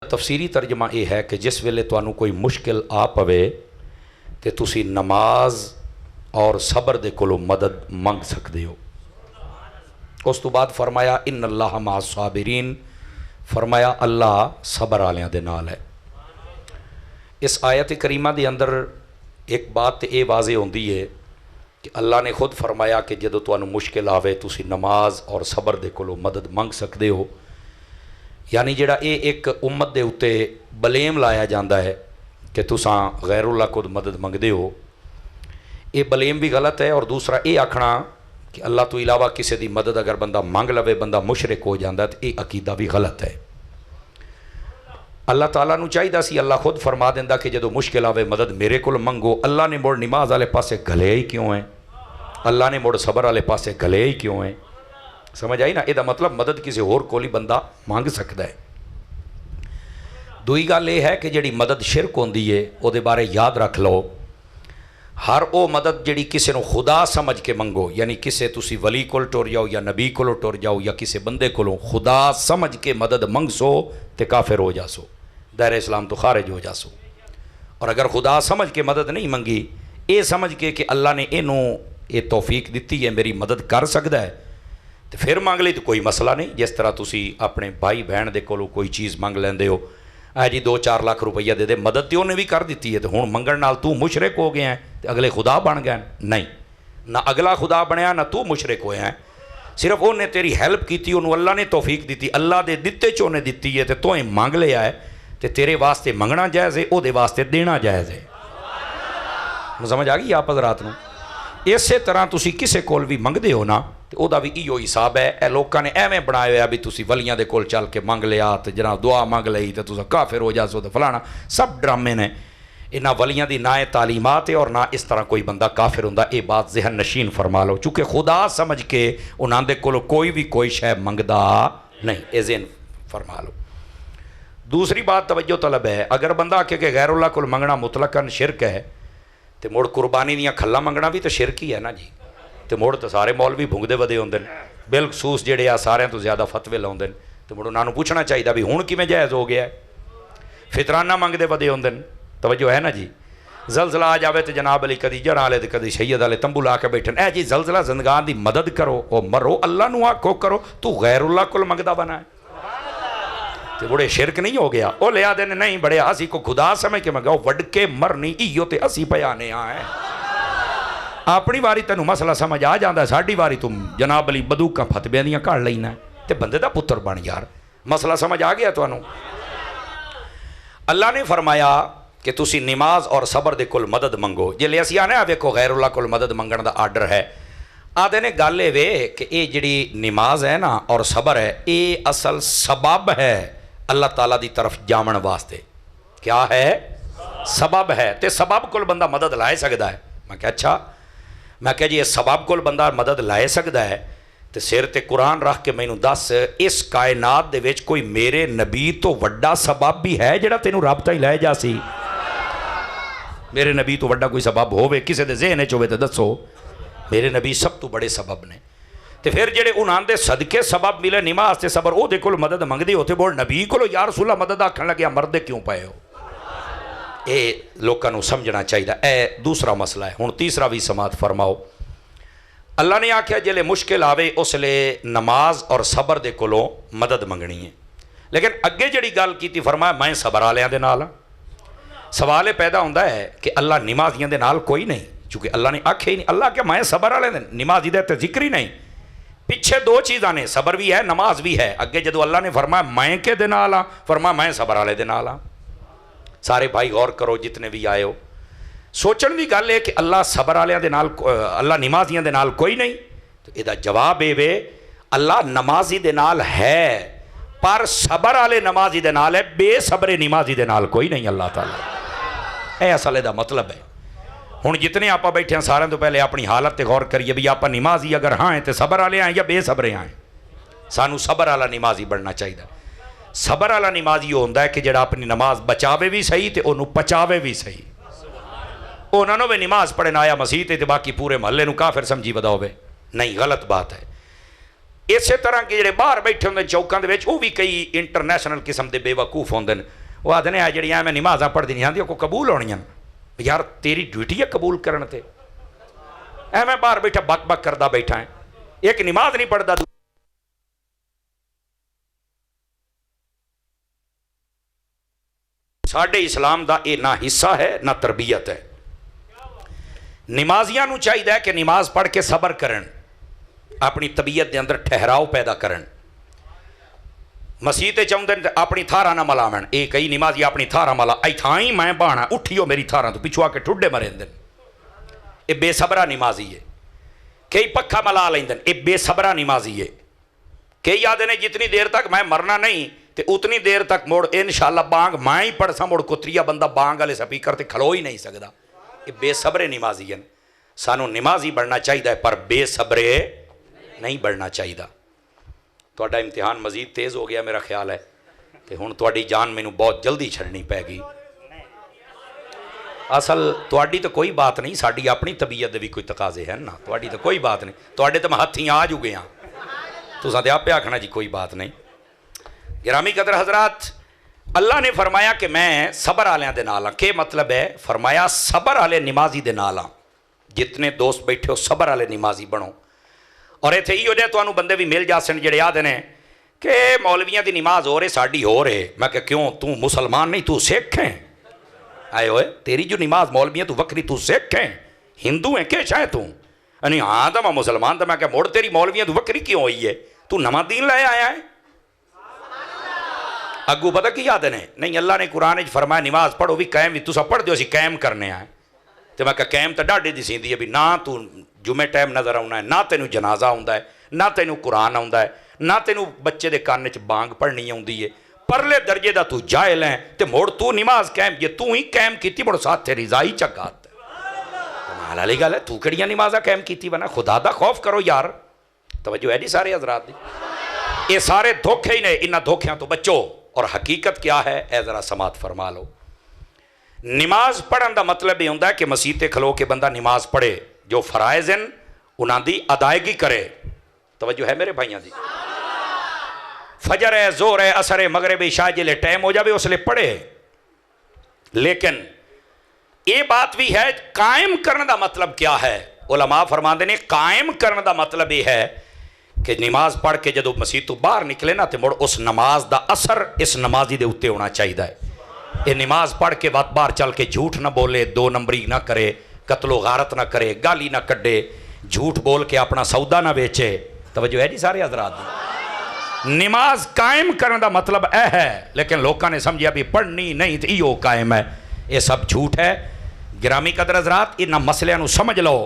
تفسیری ترجمہ یہ ہے کہ جس ویلے تانوں کوئی مشکل آ پوے تے تسی نماز اور صبر دے کولو مدد منگ سکتے ہو۔ اس تو بعد فرمایا ان اللہ مع الصابرین، فرمایا اللہ صبر والیاں دے نال ہے۔ اس آیت کریمہ دے اندر ایک بات اے واضح ہوندی ہے کہ اللہ نے خود فرمایا کہ جدو تانوں مشکل آوے تسی نماز اور صبر دے کولو مدد منگ سکتے ہو، یعنی جڑا اے ایک امت دے اتے بلیم لایا جاندہ ہے کہ تساں غیر اللہ کو مدد منگدے ہو، یہ بلیم بھی غلط ہے۔ اور دوسرا یہ آکھنا کہ اللہ تو علاوہ کسی دی مدد اگر بندہ منگ لوے بندہ مشرک ہو جاندہ ہے تو یہ عقیدہ بھی غلط ہے۔ اللہ تعالیٰ نو چاہیے سی اللہ خود فرما دیندہ کہ جدو مشکل آوے مدد میرے کول منگو۔ اللہ نے موڑ نماز والے پاسے گلے ہی کیوں ہیں؟ اللہ نے موڑ صبر والے پاسے گلے ہی کیوں ہیں؟ سمجھ آئی نا؟ یہ مطلب مدد کسی اور کولی بندہ مانگ سکتا ہے۔ دوئی گل یہ ہے کہ جڑی مدد شرک ہوندی ہے او دے بارے یاد رکھ لو، ہر او مدد جڑی کسی نو خدا سمجھ کے منگو، یعنی کسی تسی ولی کول ٹر جاؤ یا نبی کول ٹر جاؤ یا کسی بندے کولوں خدا سمجھ کے مدد منگ سو تے کافر ہو جاسو، دائرہ اسلام تو خارج ہو جاسو۔ اور اگر خدا سمجھ کے مدد نہیں منگی، اے سمجھ کے کہ اللہ نے یہ توفیق دیتی ہے میری مدد کر سکتا ہے تو پھر مانگ لی تو کوئی مسئلہ نہیں۔ جس طرح تسی اپنے بھائی بہن دے کولوں کوئی چیز منگ لیندے ہو، جی 2-4 لاکھ روپیہ دے دے، مدد تو انہیں بھی کر دیتی ہے تو ہوں منگن نال تو مشرک ہو گئے ہیں تو اگلے خدا بن گئے؟ نہیں، نہ اگلا خدا بنیا نہ تو مشرک ہوئے ہیں، صرف انہیں تیری ہیلپ کی تھی، انہوں اللہ نے توفیق دیتی، اللہ دے دیتے چونے دیتی ہے تو ہی مانگ لیا ہے تو تیرے واسطے منگنا جائز ہے، او دے واسطے دینا جائز ہے۔ سمجھ آ گئی آپ حضرات نو؟ اسی طرح تسی کسے کول بھی منگ دے ہو نا تو او دا بھی ایو حساب ہے۔ اے لوکاں نے ایویں بنایا ہوا بھی تسی ولیاں دے کول چل کے منگ لیا تو جناب دعا منگ لئی تو تسا کافر ہو جاسو تو فلانا، سب ڈرامے نے۔ نہ ولیاں دی نہ تعلیمات ہے اور نہ اس طرح کوئی بندہ کافر ہوندا، اے بات ذہن نشین فرما لو، چونکہ خدا سمجھ کے انہاں دے کول کوئی بھی کوئی شے منگدا نہیں، اے ذہن فرما لو۔ دوسری بات توجہ طلب ہے، اگر بندہ آکھے کہ غیر اللہ کول منگنا مطلقاً شرک ہے تو مڑ قربانی دیاں کھلا منگنا بھی تو شرک ہی ہے نا جی۔ تو مڑ تو سارے مولوی بھونگدے ودے ہوندے بالخصوص جڑے آ سارے تو زیادہ فتوے لاؤندے تو مڑ انہاں نوں پوچھنا چاہیے بھی ہن کیویں جائز ہو گیا ہے؟ فطرانہ منگدے ودے ہوندے، توجہ ہے نا جی۔ زلزلہ آ جاوے تو جناب علی کدی جڑ والے تے کدی سید والے تمبو لا کے بیٹھن، اے جی زلزلہ زندگان دی مدد کرو او مرو، اللہ نو آکھو کرو، تو غیر اللہ کول منگدا بنا ہے تو بڑے شرک نہیں ہو گیا؟ او لیا دینے نہیں بڑے اسی کو خدا سمجھ کے منگاؤ، وڈ کے مرنی ایو تے اسی پیانے آئے۔ اپنی واری تینوں مسئلہ سمجھ آ جاندہ ہے، ساڑھی واری تم جناب علی بدوکاں فتبیاں دیاں کار لینا ہے تے بندے دا پتر بن یار۔ مسئلہ سمجھ آ گیا تو انہوں؟ اللہ نے فرمایا کہ تسی نماز اور صبر دے کل مدد منگو۔ جے لے اسی آنے آوے کو غیر اللہ کل مدد منگن دا آرڈر ہے، آدھے نے گالے وے کہ اے جڑی نماز ہے نا اور صبر ہے اے اصل سبب ہے اللہ تعالیٰ دی طرف جامن واسطے۔ کیا ہے؟ سبب ہے، تے سبب کل بندہ مدد لائے سکتا ہے۔ میں کہا اچھا، میں کہا جی یہ سبب کل بندہ مدد لائے سکتا ہے تو سر تے قرآن رکھ کے مینوں دس اس کائنات دے وچ کوئی میرے نبی تو وڈا سبب بھی ہے جڑا تینوں رب تائیں لے جا سی؟ میرے نبی تو وڈا کوئی سبب ہوئے کسے دے ذہن چ ہوئے تو دسو؟ میرے نبی سب تو بڑے سبب نے۔ تو پھر جڑے انہاں دے صدقے سبب ملے نماز تے صبر، او دے کول مدد منگدے ہوتے بول نبی کولو یا رسول اللہ مدد آکھن لگیا مردے کیوں پائے ہو؟ اے لوکاں نوں سمجھنا چاہیے۔ اے دوسرا مسئلہ ہے۔ ہن تیسرا بھی سماعت فرماؤ۔ اللہ نے آکھیا جلے مشکل آوے اس لئے نماز اور صبر دے کولوں مدد منگنی ہے، لیکن اگے جڑی گل کیتی فرمایا میں صبر والیاں دے نال ہاں۔ سوال پیدا ہوندا ہے کہ اللہ نمازیاں دے نال کوئی نہیں، چونکہ اللہ نے آکھے ہی نہیں، اللہ کہ میں صبر والے دے نمازی دے تے ذکر ہی نہیں۔ پیچھے دو چیزاں نے، صبر بھی ہے نماز بھی ہے۔ اگے جدو اللہ نے فرمایا میں کے دے نال ہاں، فرمایا میں صبر والے دے نال ہاں۔ سارے بھائی غور کرو جتنے بھی آئے ہو، سوچن دی گل ہے کہ اللہ صبر والیاں دے نال اللہ نمازیاں دے نال کوئی نہیں، تو یہ جواب اے وے اللہ نمازی دے نال ہے پر صبر والے نمازی دے نال ہے، بے صبر نمازی دے نال کوئی نہیں اللہ تعالیٰ۔ اے اصل دا مطلب ہے۔ ہن جتنے آپ بیٹھے ہیں سارے تو پہلے اپنی حالت تے غور کریے بھی آپ نمازی اگر ہاں ہیں تو صبر والے ہیں یا بے صبرے ہیں؟ سانو صبر والا نمازی بننا چاہیے۔ صبر والا نمازی ہوندا ہے کہ جڑا اپنی نماز بچاوے بھی صحیح تے انہوں پچاوے بھی صحیح۔ انہوں نے بھی نماز پڑھنا آیا مسیح تے باقی پورے محلے نو کافر سمجھی بدا ہوئے، نہیں، غلط بات ہے۔ اسی طرح کہ جڑے باہر بیٹھے ہوندے چوکاں دے وچ وہ بھی کئی انٹرنیشنل قسم دے بے وقوف ہوندے نے، وہ آدھے نے جڑیاں میں نمازاں پڑھ دی نہیں آندی کو قبول ہونیاں، یار تیری ڈیوٹی ہے قبول کرن تے، میں باہر بیٹھا بک بک کردا بیٹھا ہے، ایک نماز نہیں پڑھدا، ساڈے اسلام دا یہ نہ حصہ ہے نہ تربیت ہے۔ نمازیاں نو چاہیے کہ نماز پڑھ کے صبر کرن، اپنی طبیعت دے اندر ٹھہراؤ پیدا کرن، مسیح تے چاہندے نے اپنی تھارا نہ ملاون، اے کئی نمازی اپنی تھارا ملا ایتھائی میں بانا اٹھیو میری تھارا تو پچھو آ کے ٹھڈے مرین دن، اے بے صبرہ نمازی ہے۔ کئی پکھا ملا لین دن، اے بے صبرہ نمازی ہے۔ کئی آدھے نے جتنی دیر تک میں مرنا نہیں تے اتنی دیر تک موڑ انشاءاللہ بانگ میں ہی پڑھ سا موڑ کتریا بندہ بانگ والے سپیکر تے کھلو ہی نہیں سکدا، یہ بے صبرے نمازی ہیں۔ سانو نمازی بڑھنا چاہیے پر بے صبرے نہیں بڑھنا چاہیے۔ تہاڈا امتحان مزید تیز ہو گیا میرا خیال ہے کہ ہن تہاڈی جان مینوں بہت جلدی چھڑنی پے گی۔ اصل تہاڈی تو کوئی بات نہیں، ساڈی اپنی طبیعت دے بھی کوئی تقاضے ہیں نا، تہاڈی تو کوئی بات نہیں، تہاڈے تو میں ہتھیں آ جو گیا، تساں تے آپے آکھنا جی کوئی بات نہیں۔ گرامی قدر حضرات، اللہ نے فرمایا کہ میں صبر والےاں دے نال ہاں۔ کہ مطلب ہے؟ فرمایا صبر والے نمازی دے نال ہاں، جتنے دوست بیٹھے ہو صبر والے نمازی بنو۔ اور ایتھے ہی ہو جائے تانوں بندے بھی مل جاسن جڑے آدھے نے کہ مولویاں دی نماز ہو رہے ساڈی ہو رہے، میں کہ کیوں تو مسلمان نہیں تو سکھ ہیں؟ آئے ہوئے تیری جو نماز مولویاں تو وکری، تو سکھ ہیں ہندو ہیں کہ شاید تو نہیں؟ ہاں تو میں مسلمان، تو میں کہ موڑ تیری مولویاں تو وکری کیوں ہوئی ہے؟ تو نواں دین لے آیا ہے؟ اگو پتہ کی یاد نے؟ نہیں، اللہ نے قرآن فرمایا نماز پڑھو بھی قائم بھی تسا پڑھ دیو اسی قائم کرنے آئے، تو میں کہ قائم تو ڈاڈے دی سیندی ہے بھی نہ تو جمعے ٹائم نظر آنا ہے، نہ تینوں جنازہ ہوندا ہے، نہ تینوں قرآن آوندا ہے، نہ تینوں بچے دے کان وچ بانگ پڑھنی ہوندی ہے، پرلے درجے دا تو جاہل ہے تے موڑ تو نماز قائم یہ تو ہی قائم کیتی موڑ ساتھ تے رضا ہی چکات کمال والی گل ہے۔ تو کڑیاں نمازاں قائم کیتی بنا؟ خدا دا خوف کرو یار۔ توجہ ہے جی سارے حضرات دی؟ یہ سارے دھوکے ہی نے، انہاں دھوکیاں تو بچو۔ اور حقیقت کیا ہے اے ذرا سماعت فرما لو۔ نماز پڑھن دا مطلب یہ ہوتا ہے کہ مسیح تے کھلو کے بندہ نماز پڑھے، جو فرائض ہیں انہاں دی ادائیگی کرے۔ توجہ ہے میرے بھائیاں دی؟ فجر ہے، زور ہے، عصر ہے، مغرب عشاء جلے ٹائم ہو جاوے اس لئے پڑھے، لیکن یہ بات بھی ہے قائم کرنے دا مطلب کیا ہے؟ علماء فرماندے نے قائم کرنے دا مطلب یہ ہے کہ نماز پڑھ کے جدو مسیح تو باہر نکلے نا تے مڑ اس نماز دا اثر اس نمازی دے اتے ہونا چاہیے ہے۔ یہ نماز پڑھ کے بعد باہر چل کے جھوٹ نہ بولے، دو نمبری نہ کرے، قتل و غارت نہ کرے، گالی نہ کڈے، جھوٹ بول کے اپنا سودا نہ بیچے۔ توجہ ہے جی سارے حضرات دی؟ نماز قائم کرنے دا مطلب اے ہے، لیکن لوکاں نے سمجھیا بھی پڑھنی نہیں تو ایو قائم ہے، یہ سب جھوٹ ہے۔ گرامی قدر حضرات، انہاں مسئلے نو سمجھ لو۔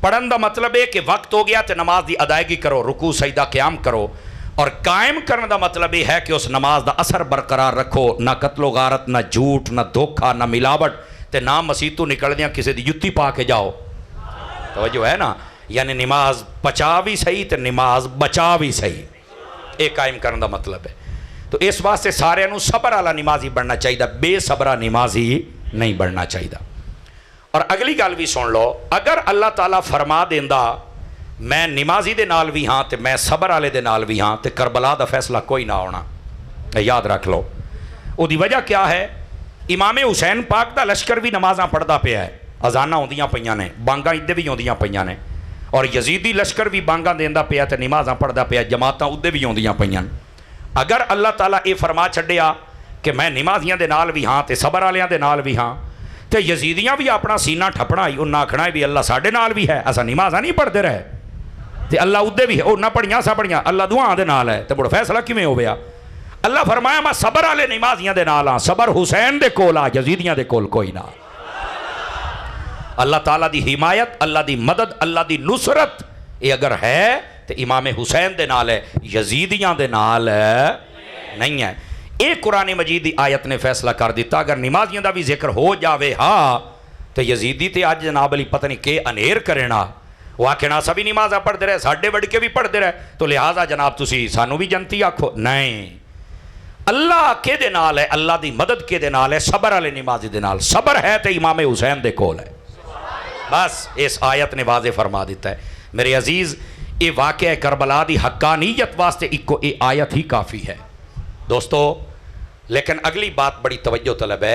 پڑھن دا مطلب ہے کہ وقت ہو گیا تو نماز دی ادائیگی کرو، رکوع سجدہ قیام کرو، اور قائم کرنے دا مطلب یہ ہے کہ اس نماز دا اثر برقرار رکھو، نہ قتل و غارت، نہ جھوٹ، نہ دھوکا، نہ ملاوٹ، تے نہ مسیح تو نکل دیاں کسی دی جتی پا کے جاؤ۔ توجہ ہے نا؟ یعنی نماز پچا بھی صحیح تے نماز بچا بھی صحیح، یہ قائم کرنے دا مطلب ہے۔ تو اس واسطے سارے نو صبر والا نمازی بننا چاہیے، بے صبرہ نمازی نہیں بننا چاہیے۔ اور اگلی گل بھی سن لو، اگر اللہ تعالیٰ فرما دیندا میں نمازی دے نال بھی ہاں تے میں صبر والے دے نال بھی ہاں تے کربلا دا فیصلہ کوئی نہ ہونا، یاد رکھ لو۔ وہ دی وجہ کیا ہے؟ امام حسین پاک دا لشکر بھی نمازاں پڑھدا پیا ہے، اذاناں ہوندیاں پیاں نے، بانگاں ادھے بھی ہوندیاں پیاں نے، اور یزیدی لشکر بھی بانگاں دیندا پیا تے نمازاں پڑھدا پیا، جماعتاں ادھے بھی ہوندیاں پیاں۔ اگر اللہ تعالیٰ یہ فرما چھڈیا کہ میں نمازیاں دے نال بھی ہاں تے صبر والیاں دے نال بھی ہاں، تے یزیدیاں بھی اپنا سینہ ٹھپنا ہی، انہاں آکھنا ہے بھی اللہ ساڈے نال بھی ہے، اساں نمازاں نہیں پڑھتے رہے تے اللہ ادھے بھی ہے، او نہ پڑھیاں سا پڑھیاں، اللہ دعاں دے نال ہے، تے بڑا فیصلہ کیویں ہویا؟ اللہ فرمایا میں صبر والے نمازیاں دے نال ہاں، صبر حسین دے کول آ، یزیدیاں دے کول کوئی نہ۔ اللہ تعالیٰ دی حمایت، اللہ دی مدد، اللہ دی نصرت یہ اگر ہے تو امام حسین دے نال ہے، یزیدیاں دے نال نہیں ہے۔ ایک قرآن مجید دی آیت نے فیصلہ کر دیتا، اگر نمازیاں دا بھی ذکر ہو جاوے ہاں تو یزیدی تے آج جناب علی پتہ نہیں کہ انیر کرنا، وہ آکھنا سبھی نمازاں پڑھتے رہے، ساڈے وڈ کے بھی پڑھتے رہے، تو لہٰذا جناب تسی سانو بھی جنتی آکھو، نہیں۔ اللہ کے دے نال ہے، اللہ دی مدد کے دے نال ہے، صبر والے نمازی دے نال، صبر ہے تو امام حسین دے کول ہے۔ بس اس آیت نے واضح فرما دیتا ہے۔ میرے عزیز، یہ واقعہ کربلا دی حقانیت واسطے ایک آیت ہی کافی ہے دوستو. لیکن اگلی بات بڑی توجہ طلب ہے.